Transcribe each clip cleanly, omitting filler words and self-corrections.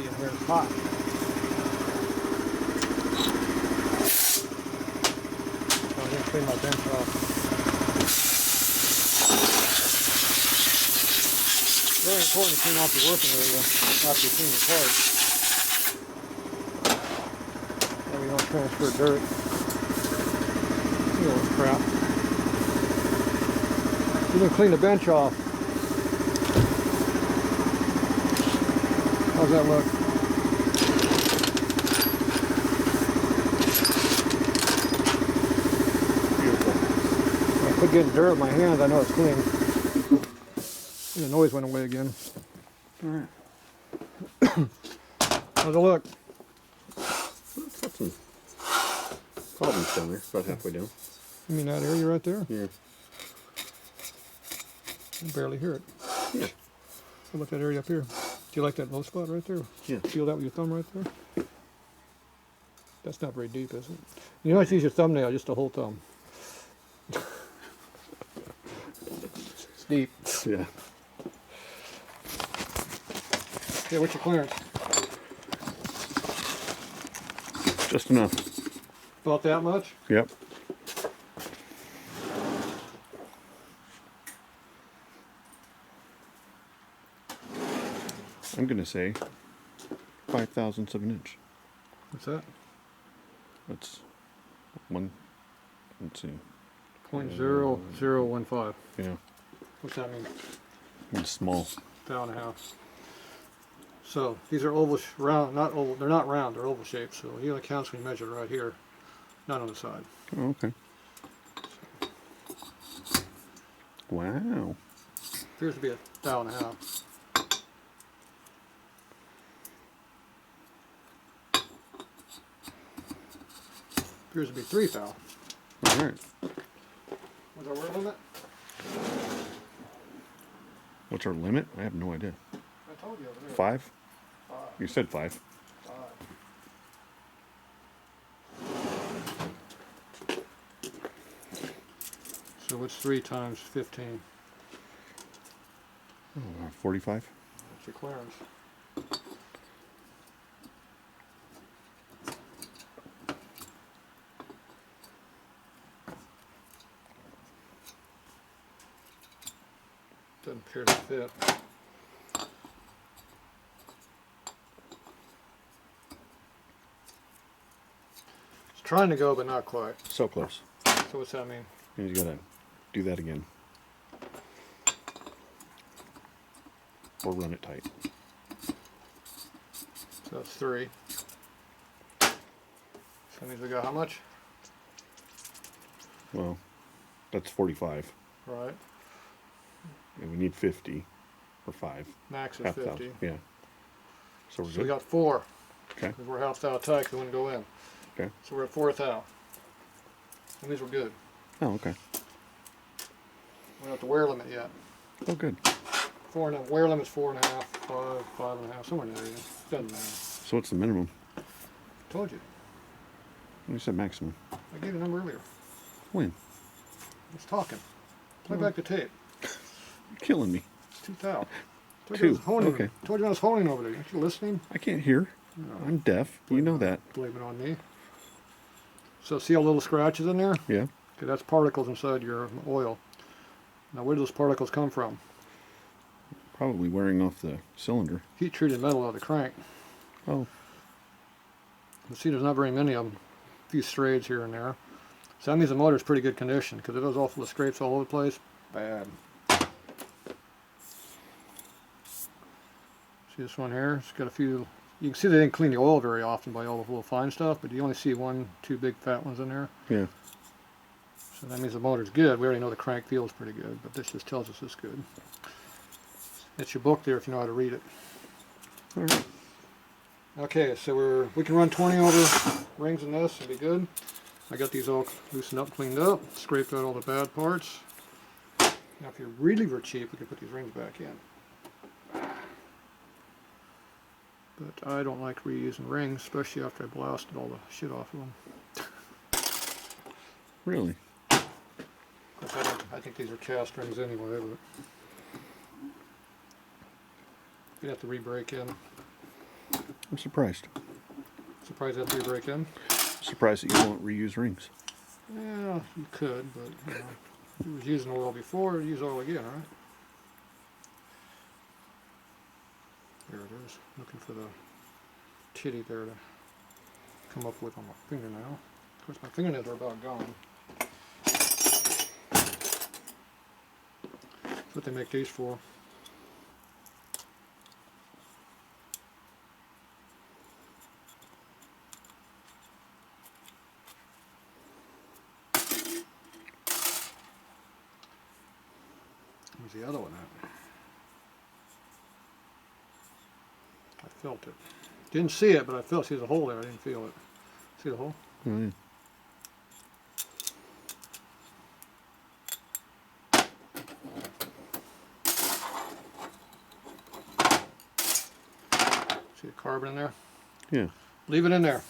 dusty in here. It's hot. So I'm going to clean my bench off. It's very important to clean off your working area after you clean your parts. That way you don't transfer dirt. You know, crap. You can clean the bench off. How's that look? Beautiful. When I quit getting dirt with my hands, I know it's clean. And the noise went away again. Alright. How's it look? It's got some problems down there, about halfway down. You mean that area right there? Yeah. I can barely hear it. Yeah. How about that area up here? Do you like that low spot right there? Yeah. Feel that with your thumb right there? That's not very deep, is it? You know, use your thumbnail, just the whole thumb. It's deep. Yeah. Okay, what's your clearance? Just enough. About that much? Yep. I'm gonna say 5/1000 of an inch. What's that? That's one. Let's see. 0.0015. Yeah. What's that mean? It's small. Pound and a half. So these are oval, round, not oval. They're not round. They're oval shaped. So he only counts when you measure right here, not on the side. Oh, okay. Wow. Appears to be a thou and a half. Appears to be 3 thou. All right. What's our word limit? What's our limit? I have no idea. I told you over there. 5? 5. You said 5. 5. So what's 3 times 15? Oh, 45. What's your clearance? Doesn't appear to fit. It's trying to go, but not quite. So close. So what's that mean? You gotta do that again. Or run it tight. So that's 3. So that means we got how much? Well, that's 45. Right. And we need 50 or 5. Max is Half 50. thousand. Yeah. So we're So good. we got 4. Okay. Because we're half thou tight, we want to go in. Okay. So we're at 4 thou. That means we're good. Oh, okay. We're not at the wear limit yet. Oh, good. 4.5. Wear limit's 4.5, 5, 5.5, somewhere in there. Doesn't matter. So what's the minimum? Told you. You said maximum. I gave you a number earlier. When? I was talking. Play Oh. back the tape. You're killing me. 2 thou. Told 2, you I was honing. okay. Told you I was honing over there. Aren't you listening? I can't hear. No. I'm deaf. You know that. Blame it on me. So see how little scratches in there? Yeah. Okay, that's particles inside your oil. Now where do those particles come from? Probably wearing off the cylinder. Heat treated metal out of the crank. Oh. You see there's not very many of them. A few strays here and there. So that means the motor's pretty good condition, because it was all full of scrapes all over the place. Bad. See this one here? It's got a few. You can see they didn't clean the oil very often by all the little fine stuff, but you only see 1, 2 big fat ones in there. Yeah. So that means the motor's good. We already know the crank feels pretty good, but this just tells us it's good. It's your book there if you know how to read it. All right. Okay, so we can run 20 over rings in this and be good. I got these all loosened up, cleaned up, scraped out all the bad parts. Now if you really were cheap, we could put these rings back in. But I don't like reusing rings, especially after I blasted all the shit off of them. Really? I think these are cast rings anyway, but you'd have to re-break in. I'm surprised. Surprised that they break in. Surprised that you won't reuse rings. Yeah, you could, but you know, if you was using oil before, use oil again, right? There it is. Looking for the titty there to come up with on my fingernail. Of course, my fingernails are about gone. That's what they make these for. Where's the other one at? I felt it. Didn't see it, but I felt. See the hole there. I didn't feel it. See the hole? Mm-hmm. See the carbon in there? Yeah. Leave it in there.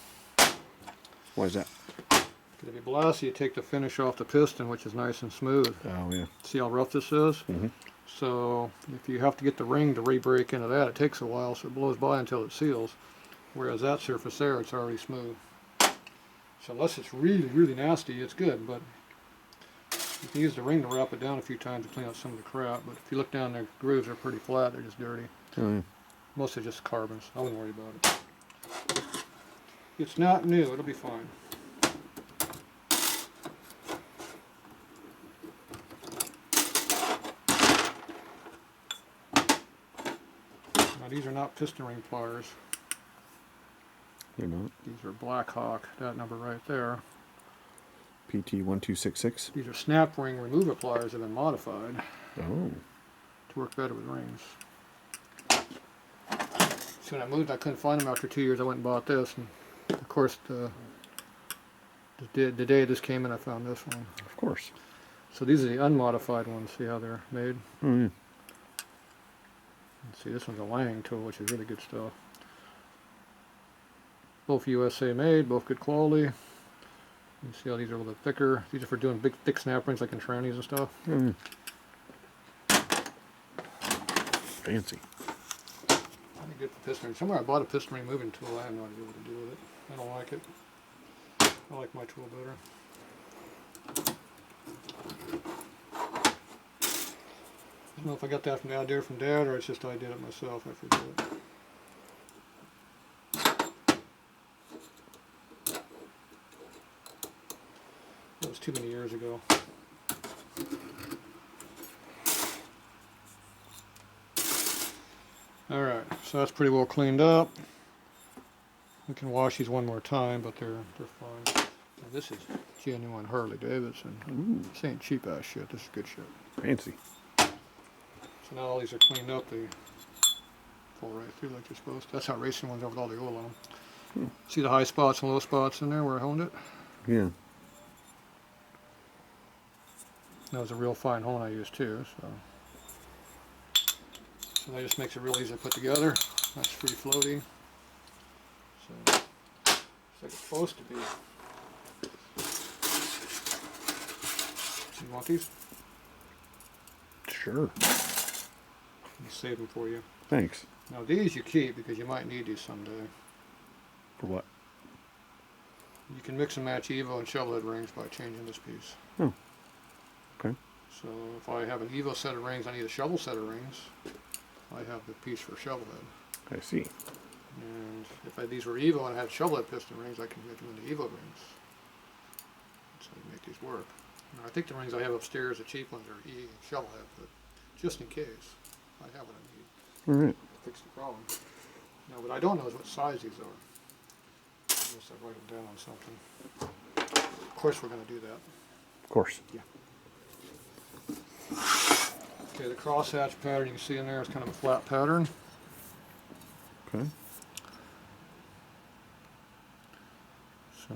Why is that? Because if you blast it, you take the finish off the piston, which is nice and smooth. Oh, yeah. See how rough this is? Mm-hmm. So if you have to get the ring to re-break into that, it takes a while, so it blows by until it seals. Whereas that surface there, it's already smooth. So unless it's really, really nasty, it's good. But you can use the ring to wrap it down a few times to clean out some of the crap. But if you look down, the grooves are pretty flat. They're just dirty. Oh, yeah. Mostly just carbons. I wouldn't worry about it. It's not new. It'll be fine. Now these are not piston ring pliers. They're not. These are Black Hawk. That number right there. PT1266. These are snap ring remover pliers that have been modified Oh. to work better with rings. So when I moved, I couldn't find them after 2 years. I went and bought this, and of course, the day this came in, I found this one. Of course. So these are the unmodified ones. See how they're made? Oh, yeah. See, this one's a Lang tool, which is really good stuff. Both USA made, both good quality. You see how these are a little bit thicker. These are for doing big, thick snap rings like in trannies and stuff. Mm. Fancy. I think good for piston ring. Somewhere I bought a piston ring moving tool. I have no idea what to do with it. I don't like it. I like my tool better. I don't know if I got that from the idea from Dad or it's just I did it myself. I forget. That was too many years ago. Alright, so that's pretty well cleaned up. We can wash these one more time, but they're fine. Now this is genuine Harley Davidson. Ooh. This ain't cheap ass shit, this is good shit. Fancy. So now all these are cleaned up, they fall right through like they're supposed to. That's how racing ones are with all the oil on them. Hmm. See the high spots and low spots in there where I honed it? Yeah. That was a real fine hone I used too, so that just makes it real easy to put together. That's free floating. So it's like it's supposed to be. You want these? Sure. I'll save them for you. Thanks. Now these you keep because you might need these someday. For what? You can mix and match Evo and shovelhead rings by changing this piece. Oh. Okay. So if I have an Evo set of rings, I need a shovel set of rings. I have the piece for shovelhead. I see. And if these were Evo and I had shovelhead piston rings, I can make them into Evo rings. So you make these work. Now, I think the rings I have upstairs, the cheap ones, are E and shovelhead, but just in case, I have what I need All right. to fix the problem. Now what I don't know is what size these are. Unless I write them down on something. Of course we're going to do that. Of course. Yeah. Okay, the crosshatch pattern you can see in there is kind of a flat pattern. Okay. So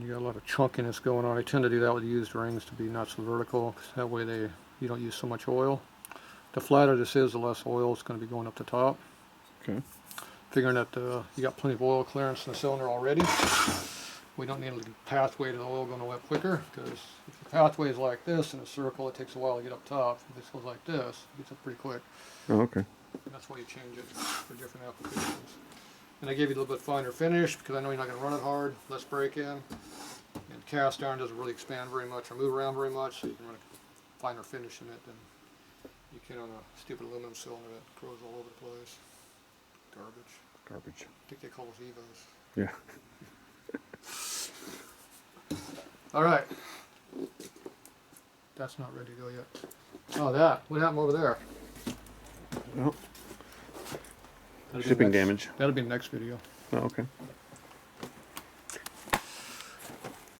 you got a lot of chunkiness going on. I tend to do that with used rings to be not so vertical, 'cause that way you don't use so much oil. The flatter this is, the less oil is going to be going up the top. Okay. Figuring that you got plenty of oil clearance in the cylinder already. we don't need a pathway to the oil going away quicker, because if the pathway is like this in a circle, it takes a while to get up top. If this goes like this, it gets up pretty quick. Oh, okay. And that's why you change it for different applications. And I gave you a little bit finer finish because I know you're not going to run it hard, less break in. And cast iron doesn't really expand very much or move around very much, so you can run a finer finish in it than you can on a stupid aluminum cylinder that grows all over the place. Garbage. Garbage. I think they call us Evos. Yeah. All right. That's not ready to go yet. Oh, that. What happened over there? Well, That'll be shipping next- damage. That'll be the next video. Oh, okay.